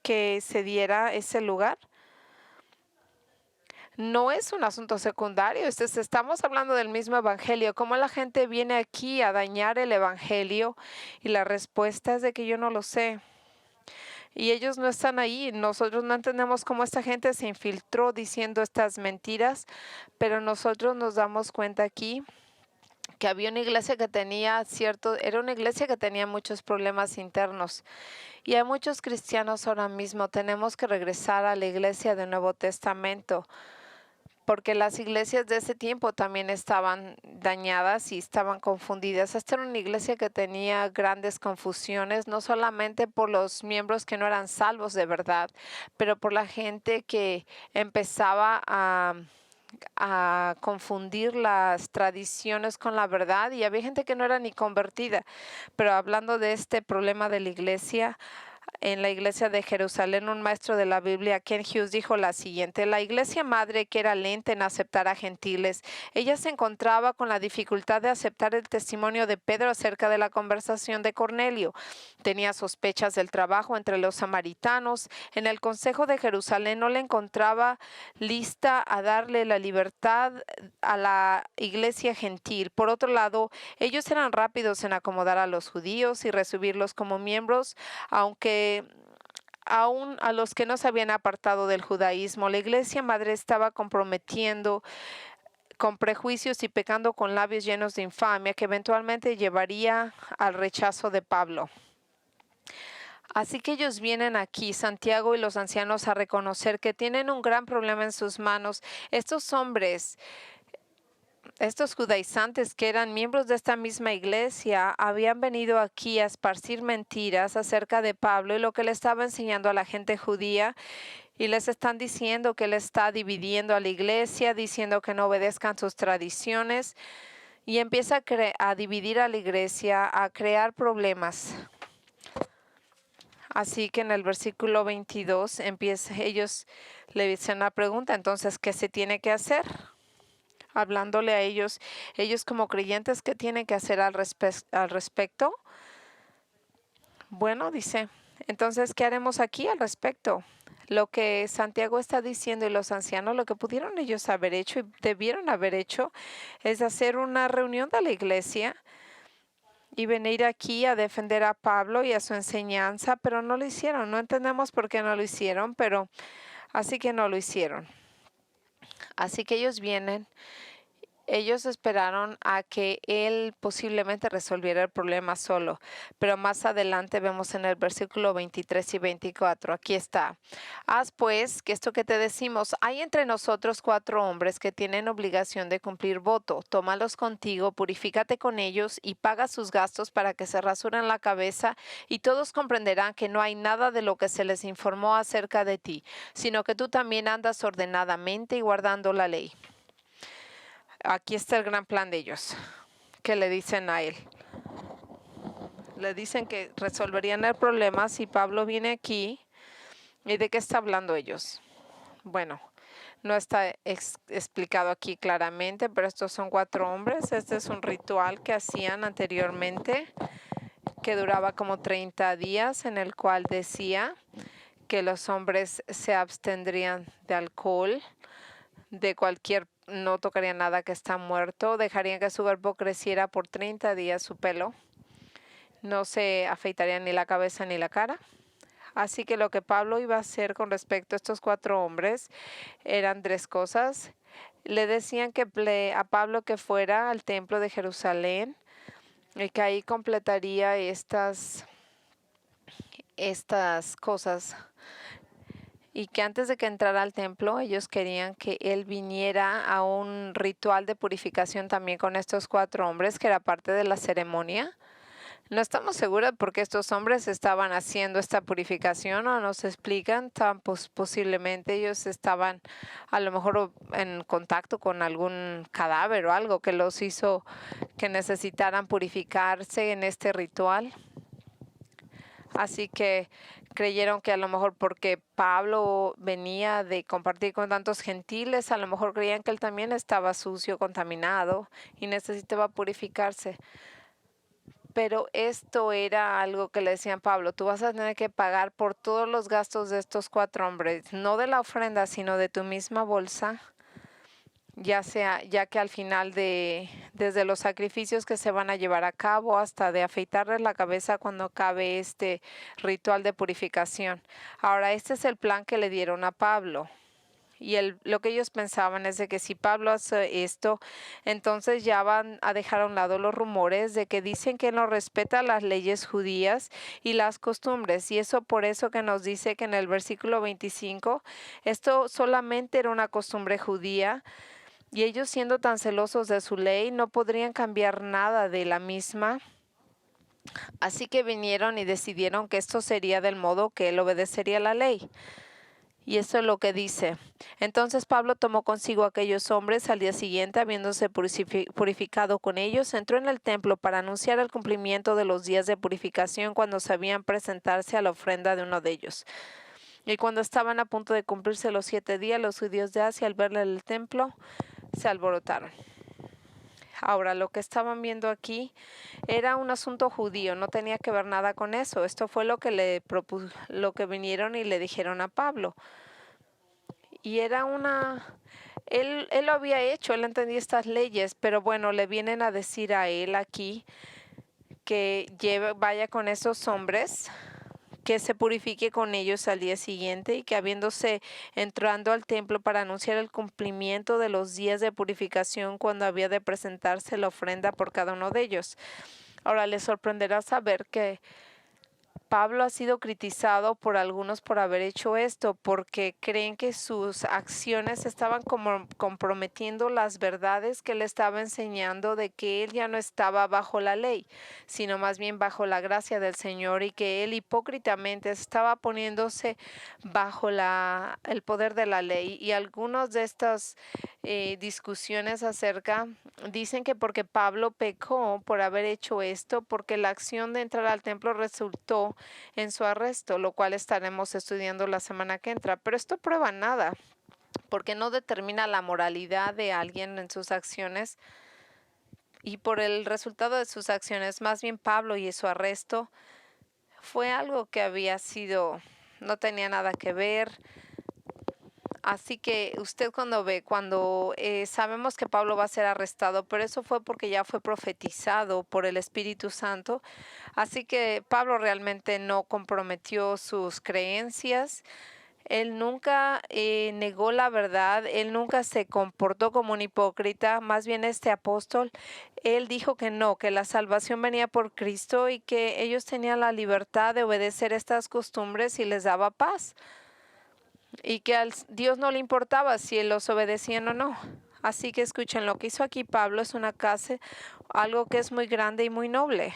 ¿Que se diera ese lugar? No es un asunto secundario, estamos hablando del mismo evangelio. ¿Cómo la gente viene aquí a dañar el evangelio? Y la respuesta es de que yo no lo sé. Y ellos no están ahí. Nosotros no entendemos cómo esta gente se infiltró diciendo estas mentiras, pero nosotros nos damos cuenta aquí que había una iglesia que era una iglesia que tenía muchos problemas internos. Y hay muchos cristianos ahora mismo. Tenemos que regresar a la iglesia del Nuevo Testamento, porque las iglesias de ese tiempo también estaban dañadas y estaban confundidas. Esta era una iglesia que tenía grandes confusiones, no solamente por los miembros que no eran salvos de verdad, pero por la gente que empezaba a confundir las tradiciones con la verdad, y había gente que no era ni convertida. Pero hablando de este problema de la iglesia, en la iglesia de Jerusalén, un maestro de la Biblia, Ken Hughes, dijo la siguiente: la iglesia madre, que era lenta en aceptar a gentiles, ella se encontraba con la dificultad de aceptar el testimonio de Pedro acerca de la conversación de Cornelio. Tenía sospechas del trabajo entre los samaritanos. En el Consejo de Jerusalén no le encontraba lista a darle la libertad a la iglesia gentil. Por otro lado, ellos eran rápidos en acomodar a los judíos y recibirlos como miembros, aunque aún a los que no se habían apartado del judaísmo. La iglesia madre estaba comprometiendo con prejuicios y pecando con labios llenos de infamia, que eventualmente llevaría al rechazo de Pablo. Así que ellos vienen aquí, Santiago y los ancianos, a reconocer que tienen un gran problema en sus manos. Estos hombres, estos judaizantes que eran miembros de esta misma iglesia, habían venido aquí a esparcir mentiras acerca de Pablo y lo que le estaba enseñando a la gente judía, y les están diciendo que él está dividiendo a la iglesia, diciendo que no obedezcan sus tradiciones, y empieza a dividir a la iglesia, a crear problemas. Así que en el versículo 22 ellos le dicen la pregunta: entonces, ¿qué se tiene que hacer? Hablándole a ellos como creyentes, ¿qué tienen que hacer al respecto? Bueno, dice, entonces, ¿qué haremos aquí al respecto? Lo que Santiago está diciendo y los ancianos, lo que pudieron ellos haber hecho y debieron haber hecho, es hacer una reunión de la iglesia y venir aquí a defender a Pablo y a su enseñanza, pero no lo hicieron. No entendemos por qué no lo hicieron, pero así que no lo hicieron. Así que ellos esperaron a que él posiblemente resolviera el problema solo, pero más adelante vemos en el versículo 23 y 24, aquí está: haz pues que esto que te decimos, hay entre nosotros 4 hombres que tienen obligación de cumplir voto, tómalos contigo, purifícate con ellos y paga sus gastos para que se rasuren la cabeza, y todos comprenderán que no hay nada de lo que se les informó acerca de ti, sino que tú también andas ordenadamente y guardando la ley. Aquí está el gran plan de ellos, que le dicen a él. Le dicen que resolverían el problema si Pablo viene aquí. ¿Y de qué está hablando ellos? Bueno, no está explicado aquí claramente, pero estos son 4 hombres. Este es un ritual que hacían anteriormente, que duraba como 30 días, en el cual decía que los hombres se abstendrían de alcohol, no tocarían nada que está muerto, dejarían que su cuerpo creciera por 30 días su pelo, no se afeitarían ni la cabeza ni la cara. Así que lo que Pablo iba a hacer con respecto a estos 4 hombres eran 3 cosas. Le decían a Pablo que fuera al templo de Jerusalén y que ahí completaría estas cosas, y que antes de que entrara al templo, ellos querían que él viniera a un ritual de purificación también con estos 4 hombres, que era parte de la ceremonia. No estamos seguros porque estos hombres estaban haciendo esta purificación o nos explican, posiblemente ellos estaban a lo mejor en contacto con algún cadáver o algo que los hizo que necesitaran purificarse en este ritual. Así que creyeron que a lo mejor porque Pablo venía de compartir con tantos gentiles, a lo mejor creían que él también estaba sucio, contaminado y necesitaba purificarse. Pero esto era algo que le decían Pablo, tú vas a tener que pagar por todos los gastos de estos 4 hombres, no de la ofrenda, sino de tu misma bolsa, ya que al final desde los sacrificios que se van a llevar a cabo hasta de afeitarles la cabeza cuando acabe este ritual de purificación. Ahora, este es el plan que le dieron a Pablo. Y lo que ellos pensaban es de que si Pablo hace esto, entonces ya van a dejar a un lado los rumores de que dicen que no respeta las leyes judías y las costumbres. Y eso por eso que nos dice que en el versículo 25, esto solamente era una costumbre judía y ellos siendo tan celosos de su ley no podrían cambiar nada de la misma. Así que vinieron y decidieron que esto sería del modo que él obedecería la ley. Y eso es lo que dice. Entonces Pablo tomó consigo a aquellos hombres al día siguiente, habiéndose purificado con ellos, entró en el templo para anunciar el cumplimiento de los días de purificación cuando sabían presentarse a la ofrenda de uno de ellos. Y cuando estaban a punto de cumplirse los 7 días, los judíos de Asia, al verle en el templo, se alborotaron. Ahora, lo que estaban viendo aquí era un asunto judío, no tenía que ver nada con eso. Esto fue lo que lo que vinieron y le dijeron a Pablo. Y era él lo había hecho, él entendía estas leyes, pero bueno, le vienen a decir a él aquí que vaya con esos hombres, que se purifique con ellos al día siguiente y que habiéndose entrando al templo para anunciar el cumplimiento de los días de purificación cuando había de presentarse la ofrenda por cada uno de ellos. Ahora les sorprenderá saber que Pablo ha sido criticado por algunos por haber hecho esto, porque creen que sus acciones estaban como comprometiendo las verdades que él estaba enseñando de que él ya no estaba bajo la ley, sino más bien bajo la gracia del Señor, y que él hipócritamente estaba poniéndose bajo el poder de la ley. Y algunas de estas discusiones dicen que porque Pablo pecó por haber hecho esto, porque la acción de entrar al templo resultó en su arresto, lo cual estaremos estudiando la semana que entra. Pero esto prueba nada, porque no determina la moralidad de alguien en sus acciones y por el resultado de sus acciones, más bien Pablo y su arresto fue algo que no tenía nada que ver. Así que usted cuando sabemos que Pablo va a ser arrestado, pero eso fue porque ya fue profetizado por el Espíritu Santo. Así que Pablo realmente no comprometió sus creencias. Él nunca negó la verdad, él nunca se comportó como un hipócrita. Más bien este apóstol, él dijo que no, que la salvación venía por Cristo y que ellos tenían la libertad de obedecer estas costumbres y les daba paz. Y que a Dios no le importaba si él los obedecían o no. Así que escuchen, lo que hizo aquí Pablo es algo que es muy grande y muy noble.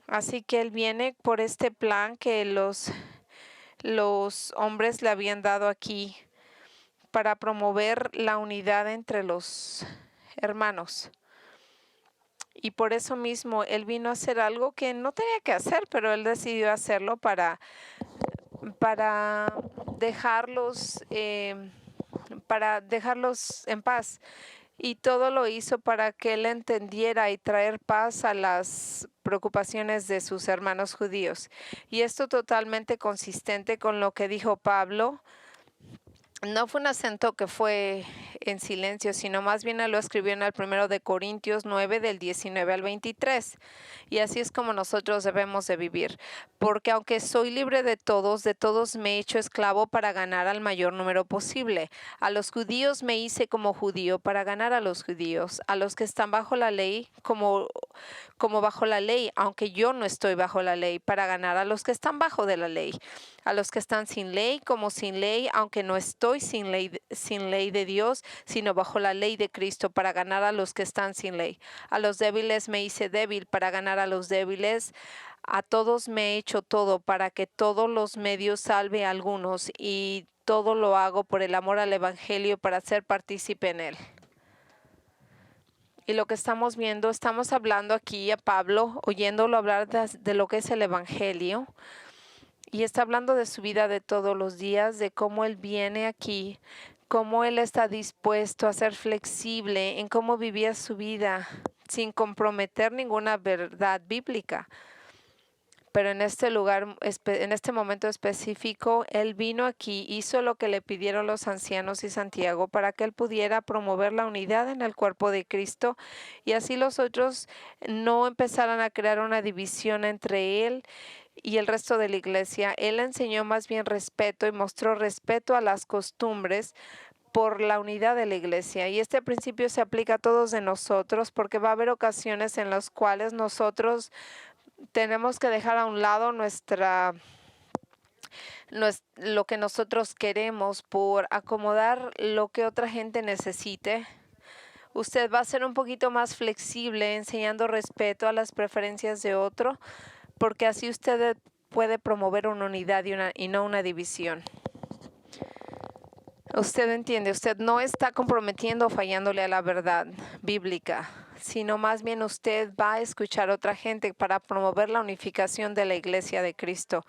Así que él viene por este plan que los hombres le habían dado aquí para promover la unidad entre los hermanos. Y por eso mismo él vino a hacer algo que no tenía que hacer, pero él decidió hacerlo para dejarlos en paz. Y todo lo hizo para que él entendiera y traer paz a las preocupaciones de sus hermanos judíos. Y esto totalmente consistente con lo que dijo Pablo. No fue un acento que fue en silencio, sino más bien él lo escribió en el 1 de Corintios 9, del 19 al 23. Y así es como nosotros debemos de vivir. Porque aunque soy libre de todos me he hecho esclavo para ganar al mayor número posible. A los judíos me hice como judío para ganar a los judíos. A los que están bajo la ley, como bajo la ley, aunque yo no estoy bajo la ley, para ganar a los que están bajo de la ley. A los que están sin ley, como sin ley, aunque no estoy estoy sin ley de Dios, sino bajo la ley de Cristo para ganar a los que están sin ley. A los débiles me hice débil para ganar a los débiles. A todos me he hecho todo para que todos los medios salve a algunos, y todo lo hago por el amor al Evangelio, para ser partícipe en él. Y lo que estamos viendo, estamos hablando aquí a Pablo, oyéndolo hablar de lo que es el Evangelio. Y está hablando de su vida de todos los días, de cómo él viene aquí, cómo él está dispuesto a ser flexible en cómo vivía su vida sin comprometer ninguna verdad bíblica. Pero en este lugar, en este momento específico, él vino aquí, hizo lo que le pidieron los ancianos y Santiago para que él pudiera promover la unidad en el cuerpo de Cristo, y así los otros no empezaran a crear una división entre él y el resto de la iglesia. Él enseñó más bien respeto y mostró respeto a las costumbres por la unidad de la iglesia. Y este principio se aplica a todos de nosotros, porque va a haber ocasiones en las cuales nosotros tenemos que dejar a un lado lo que nosotros queremos por acomodar lo que otra gente necesite. Usted va a ser un poquito más flexible enseñando respeto a las preferencias de otro, porque así usted puede promover una unidad y no una división. Usted entiende, usted no está comprometiendo o fallándole a la verdad bíblica, sino más bien usted va a escuchar a otra gente para promover la unificación de la iglesia de Cristo.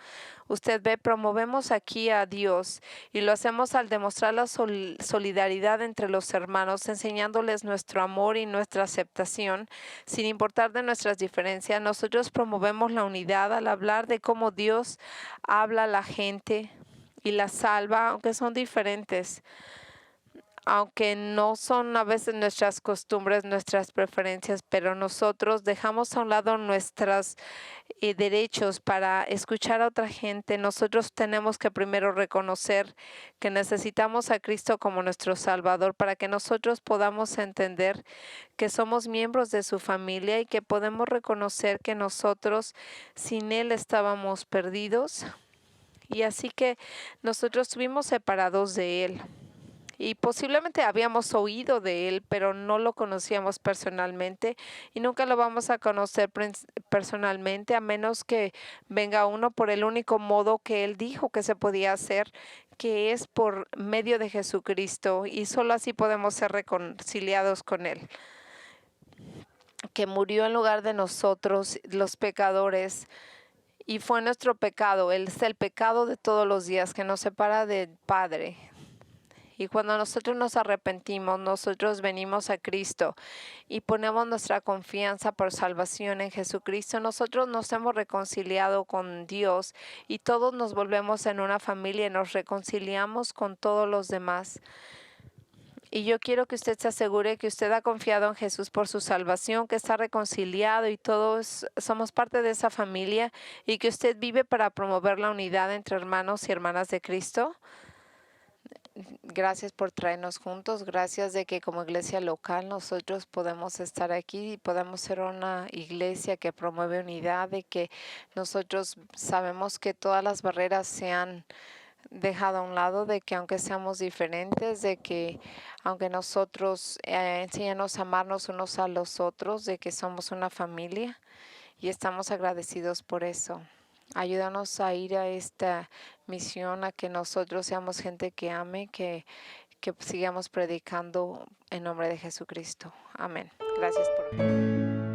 Usted ve, promovemos aquí a Dios y lo hacemos al demostrar la solidaridad entre los hermanos, enseñándoles nuestro amor y nuestra aceptación, sin importar de nuestras diferencias. Nosotros promovemos la unidad al hablar de cómo Dios habla a la gente y la salva, aunque son diferentes, aunque no son a veces nuestras costumbres, nuestras preferencias, pero nosotros dejamos a un lado nuestros derechos para escuchar a otra gente. Nosotros tenemos que primero reconocer que necesitamos a Cristo como nuestro Salvador, para que nosotros podamos entender que somos miembros de su familia y que podemos reconocer que nosotros sin Él estábamos perdidos. Y así que nosotros estuvimos separados de Él. Y posiblemente habíamos oído de Él, pero no lo conocíamos personalmente, y nunca lo vamos a conocer personalmente a menos que venga uno por el único modo que Él dijo que se podía hacer, que es por medio de Jesucristo, y solo así podemos ser reconciliados con Él, que murió en lugar de nosotros, los pecadores. Y fue nuestro pecado, es el pecado de todos los días que nos separa del Padre. Y cuando nosotros nos arrepentimos, nosotros venimos a Cristo y ponemos nuestra confianza por salvación en Jesucristo. Nosotros nos hemos reconciliado con Dios y todos nos volvemos en una familia y nos reconciliamos con todos los demás. Y yo quiero que usted se asegure que usted ha confiado en Jesús por su salvación, que está reconciliado y todos somos parte de esa familia, y que usted vive para promover la unidad entre hermanos y hermanas de Cristo. Gracias por traernos juntos. Gracias de que como iglesia local nosotros podemos estar aquí y podemos ser una iglesia que promueve unidad, de que nosotros sabemos que todas las barreras se han dejado a un lado, de que aunque seamos diferentes, de que aunque nosotros enséñanos a amarnos unos a los otros, de que somos una familia, y estamos agradecidos por eso. Ayúdanos a ir a esta misión, a que nosotros seamos gente que ame, que sigamos predicando en nombre de Jesucristo. Amén. Gracias por